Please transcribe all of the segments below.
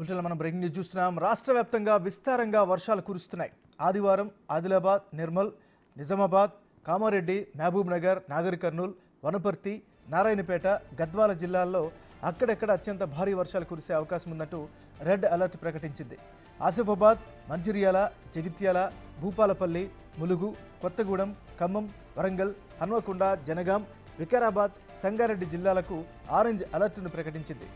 బులెటిన్లో మనం breaking news చూస్తున్నాం. రాష్ట్ర వ్యాప్తంగా విస్తారంగా వర్షాలు కురుస్తున్నాయి. ఆదివారం ఆదిలాబాద్, నిర్మల్, నిజామాబాద్, కామారెడ్డి, మహబూబ్ నగర్, నాగర్ కర్నూల్, వనపర్తి, నారాయణపేట, గద్వాల జిల్లాల్లో అక్కడెక్కడ అత్యంత భారీ వర్షాలు కురిసే అవకాశం ఉందంటూ రెడ్ అలర్ట్ ప్రకటించింది. ఆసిఫాబాద్, మంచిర్యాల, జగిత్యాల, భూపాలపల్లి, ములుగు, కొత్తగూడెం, ఖమ్మం, వరంగల్, హన్మకొండ, జనగాం, వికారాబాద్, సంగారెడ్డి జిల్లాలకు ఆరెంజ్ అలర్ట్ను ప్రకటించింది.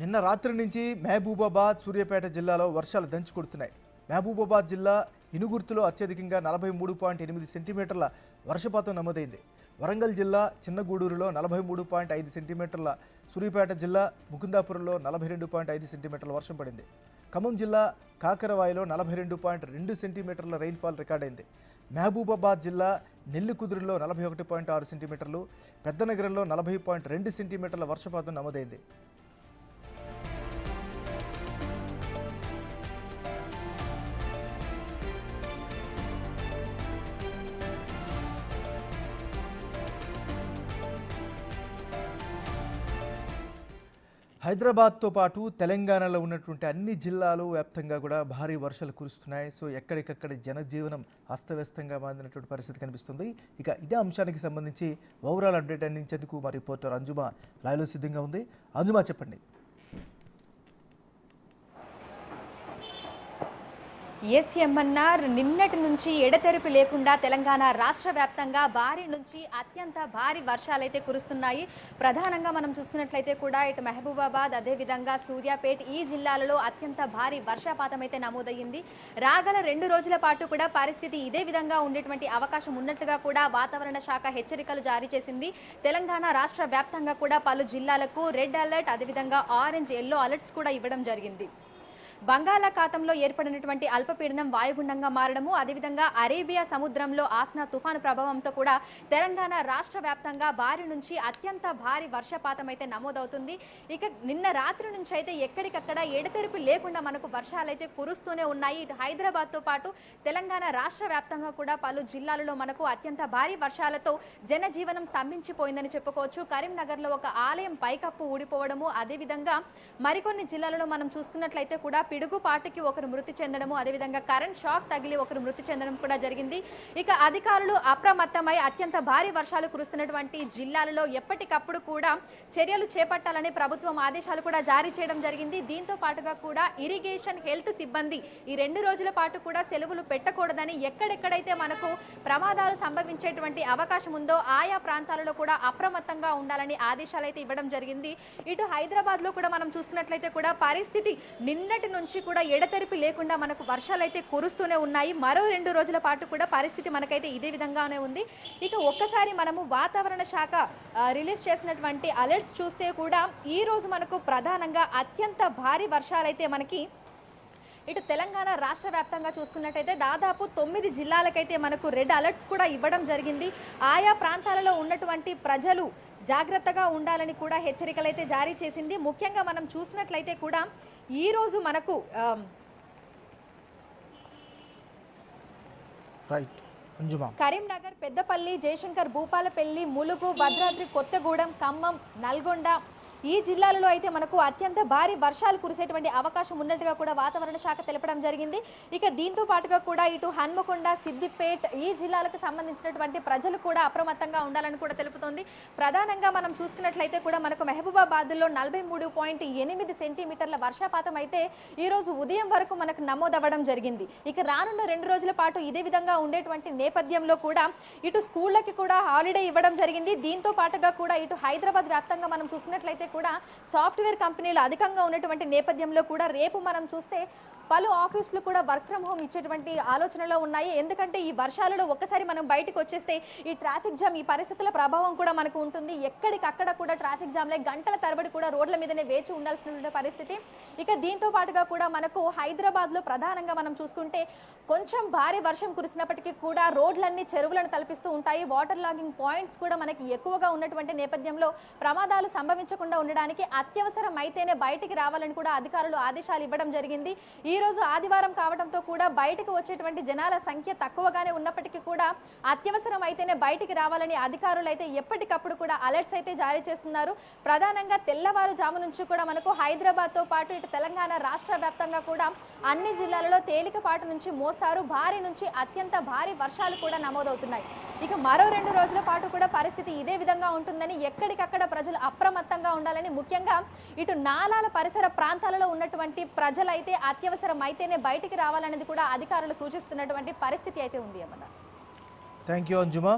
నిన్న రాత్రి నుంచి మహబూబాబాద్, సూర్యాపేట జిల్లాలో వర్షాలు దంచి కొడుతున్నాయి. మహబూబాబాద్ జిల్లా ఇనుగుర్తులో అత్యధికంగా 43.8 సెంటీమీటర్ల వర్షపాతం నమోదైంది. వరంగల్ జిల్లా చిన్నగూడూరులో 43.5 సెంటీమీటర్ల, సూర్యాపేట జిల్లా ముకుందాపురంలో 42.5 సెంటీమీటర్ల వర్షం పడింది. ఖమ్మం జిల్లా కాకరవాయిలో 42.2 సెంటీమీటర్ల రెయిన్ఫాల్ రికార్డైంది. మహబూబాబాద్ జిల్లా నెల్లికుదురులో 41.6 సెంటీమీటర్లు, పెద్దనగరంలో 40.2 సెంటీమీటర్ల వర్షపాతం నమోదైంది. హైదరాబాద్తో పాటు తెలంగాణలో ఉన్నటువంటి అన్ని జిల్లాలు వ్యాప్తంగా కూడా భారీ వర్షాలు కురుస్తున్నాయి. సో ఎక్కడికక్కడ జనజీవనం అస్తవ్యస్తంగా మారినటువంటి పరిస్థితి కనిపిస్తుంది. ఇక ఇదే అంశానికి సంబంధించి ఓవరాల్ అప్డేట్ అందించేందుకు మా రిపోర్టర్ అంజుమా లైవ్లో సిద్ధంగా ఉంది. అంజుమా, చెప్పండి. ఎస్ఎంఎన్ఆర్ నిన్నటి నుంచి ఎడతెరిపి లేకుండా తెలంగాణ రాష్ట్ర వ్యాప్తంగా భారీ నుంచి అత్యంత భారీ వర్షాలైతే కురుస్తున్నాయి. ప్రధానంగా మనం చూసుకున్నట్లయితే కూడా ఇటు మహబూబాబాద్, అదేవిధంగా సూర్యాపేట ఈ జిల్లాలలో అత్యంత భారీ వర్షపాతం అయితే నమోదయ్యింది. రాగల 2 రోజుల పాటు కూడా పరిస్థితి ఇదే విధంగా ఉండేటువంటి అవకాశం ఉన్నట్లుగా కూడా వాతావరణ శాఖ హెచ్చరికలు జారీ చేసింది. తెలంగాణ రాష్ట్ర వ్యాప్తంగా కూడా పలు జిల్లాలకు రెడ్ అలర్ట్, అదేవిధంగా ఆరెంజ్, ఎల్లో అలర్ట్స్ కూడా ఇవ్వడం జరిగింది. బంగాళాఖాతంలో ఏర్పడినటువంటి అల్పపీడనం వాయుగుండంగా మారడము, అదేవిధంగా అరేబియా సముద్రంలో ఆస్నా తుఫాను ప్రభావంతో కూడా తెలంగాణ రాష్ట్ర వ్యాప్తంగా భారీ నుంచి అత్యంత భారీ వర్షపాతం అయితే నమోదవుతుంది. ఇక నిన్న రాత్రి నుంచి అయితే ఎక్కడికక్కడ ఎడతెరిపి లేకుండా మనకు వర్షాలు అయితే కురుస్తూనే ఉన్నాయి. ఇటు హైదరాబాద్తో పాటు తెలంగాణ రాష్ట్ర వ్యాప్తంగా కూడా పలు జిల్లాలలో మనకు అత్యంత భారీ వర్షాలతో జనజీవనం స్తంభించిపోయిందని చెప్పుకోవచ్చు. కరీంనగర్లో ఒక ఆలయం పైకప్పు ఊడిపోవడము, అదేవిధంగా మరికొన్ని జిల్లాలలో మనం చూసుకున్నట్లయితే కూడా పిడుగుపాటుకి ఒకరు మృతి చెందడము, అదేవిధంగా కరెంట్ షాక్ తగిలి ఒకరు మృతి చెందడం కూడా జరిగింది. ఇక అధికారులు అప్రమత్తమై అత్యంత భారీ వర్షాలు కురుస్తున్నటువంటి జిల్లాలలో ఎప్పటికప్పుడు కూడా చర్యలు చేపట్టాలని ప్రభుత్వం ఆదేశాలు కూడా జారీ చేయడం జరిగింది. దీంతో పాటుగా కూడా ఇరిగేషన్, హెల్త్ సిబ్బంది ఈ 2 రోజుల పాటు కూడా సెలవులు పెట్టకూడదని, ఎక్కడెక్కడైతే మనకు ప్రమాదాలు సంభవించేటువంటి అవకాశం ఉందో ఆయా ప్రాంతాలలో కూడా అప్రమత్తంగా ఉండాలని ఆదేశాలు అయితే ఇవ్వడం జరిగింది. ఇటు హైదరాబాద్ లో కూడా మనం చూసుకున్నట్లయితే కూడా పరిస్థితి నిన్నటి నుంచి కూడా ఎడతెరిపి లేకుండా మనకు వర్షాలు అయితే కురుస్తూనే ఉన్నాయి. మరో 2 రోజుల పాటు కూడా పరిస్థితి మనకైతే ఇదే విధంగానే ఉంది. ఇక ఒక్కసారి మనము వాతావరణ శాఖ రిలీజ్ చేసినటువంటి అలర్ట్స్ చూస్తే కూడా ఈ రోజు మనకు ప్రధానంగా అత్యంత భారీ వర్షాలైతే మనకి ఇటు తెలంగాణ రాష్ట్ర వ్యాప్తంగా చూసుకున్నట్టయితే దాదాపు 9 జిల్లాలకైతే మనకు రెడ్ అలర్ట్స్ కూడా ఇవ్వడం జరిగింది. ఆయా ప్రాంతాలలో ఉన్నటువంటి ప్రజలు జాగ్రత్తగా ఉండాలని కూడా హెచ్చరికలు అయితే జారీ చేసింది. ముఖ్యంగా మనం చూసినట్లయితే కూడా ఈ రోజు మనకు కరీంనగర్, పెద్దపల్లి, జయశంకర్, భూపాలపల్లి, ములుగు, భద్రాద్రి కొత్తగూడెం, ఖమ్మం, నల్గొండ ఈ జిల్లాలలో అయితే మనకు అత్యంత భారీ వర్షాలు కురిసేటువంటి అవకాశం ఉన్నట్టుగా కూడా వాతావరణ శాఖ తెలపడం జరిగింది. ఇక దీంతో పాటుగా కూడా ఇటు హన్మకొండ, సిద్దిపేట్ ఈ జిల్లాలకు సంబంధించినటువంటి ప్రజలు కూడా అప్రమత్తంగా ఉండాలని కూడా తెలుపుతోంది. ప్రధానంగా మనం చూసుకున్నట్లయితే కూడా మనకు మహబూబాబాద్లో 43.8 సెంటీమీటర్ల వర్షపాతం అయితే ఈ రోజు ఉదయం వరకు మనకు నమోదవ్వడం జరిగింది. ఇక రానున్న 2 రోజుల పాటు ఇదే విధంగా ఉండేటువంటి నేపథ్యంలో కూడా ఇటు స్కూళ్ళకి కూడా హాలిడే ఇవ్వడం జరిగింది. దీంతో పాటుగా కూడా ఇటు హైదరాబాద్ వ్యాప్తంగా మనం చూసినట్లయితే కూడా సాఫ్ట్వేర్ కంపెనీలు అధికంగా ఉన్నటువంటి నేపథ్యంలో కూడా రేపు మనం చూస్తే పలు ఆఫీసులు కూడా వర్క్ ఫ్రమ్ హోమ్ ఇచ్చేటువంటి ఆలోచనలో ఉన్నాయి. ఎందుకంటే ఈ వర్షాలలో ఒక్కసారి మనం బయటకు వచ్చేస్తే ఈ ట్రాఫిక్ జామ్, ఈ పరిస్థితుల ప్రభావం కూడా మనకు ఉంటుంది. ఎక్కడికక్కడ కూడా ట్రాఫిక్ జామ్లే గంటల తరబడి కూడా రోడ్ల మీదనే వేచి ఉండాల్సిన పరిస్థితి. ఇక దీంతో పాటుగా కూడా మనకు హైదరాబాద్లో ప్రధానంగా మనం చూసుకుంటే కొంచెం భారీ వర్షం కురిసినప్పటికీ కూడా రోడ్లన్నీ చెరువులను తలపిస్తూ ఉంటాయి. వాటర్ లాగింగ్ పాయింట్స్ కూడా మనకి ఎక్కువగా ఉన్నటువంటి నేపథ్యంలో ప్రమాదాలు సంభవించకుండా ఉండడానికి అత్యవసరం అయితేనే బయటికి రావాలని కూడా అధికారులు ఆదేశాలు ఇవ్వడం జరిగింది. ఈ రోజు ఆదివారం కావడంతో కూడా బయటకు వచ్చేటువంటి జనాల సంఖ్య తక్కువగానే ఉన్నప్పటికీ కూడా అత్యవసరం అయితేనే బయటికి రావాలని అధికారులు అయితే ఎప్పటికప్పుడు కూడా అలర్ట్స్ అయితే జారీ చేస్తున్నారు. ప్రధానంగా తెల్లవారుజాము నుంచి కూడా మనకు హైదరాబాద్తో పాటు ఇటు తెలంగాణ రాష్ట్ర వ్యాప్తంగా కూడా అన్ని జిల్లాలలో తేలికపాటు నుంచి మోస్తారు భారీ నుంచి అత్యంత భారీ వర్షాలు కూడా నమోదవుతున్నాయి. ఇక మరో 2 రోజుల పాటు కూడా పరిస్థితి ఇదే విధంగా ఉంటుందని ఎక్కడికక్కడ ప్రజలు అప్రమత్తంగా ఉండాలని, ముఖ్యంగా ఇటు నాలాల పరిసర ప్రాంతాలలో ఉన్నటువంటి ప్రజలైతే అత్యవసరం అయితేనే బయటికి రావాలనేది కూడా అధికారులు సూచిస్తున్నటువంటి పరిస్థితి అయితే ఉంది. ఏమన్నా థ్యాంక్ యూ అంజుమా.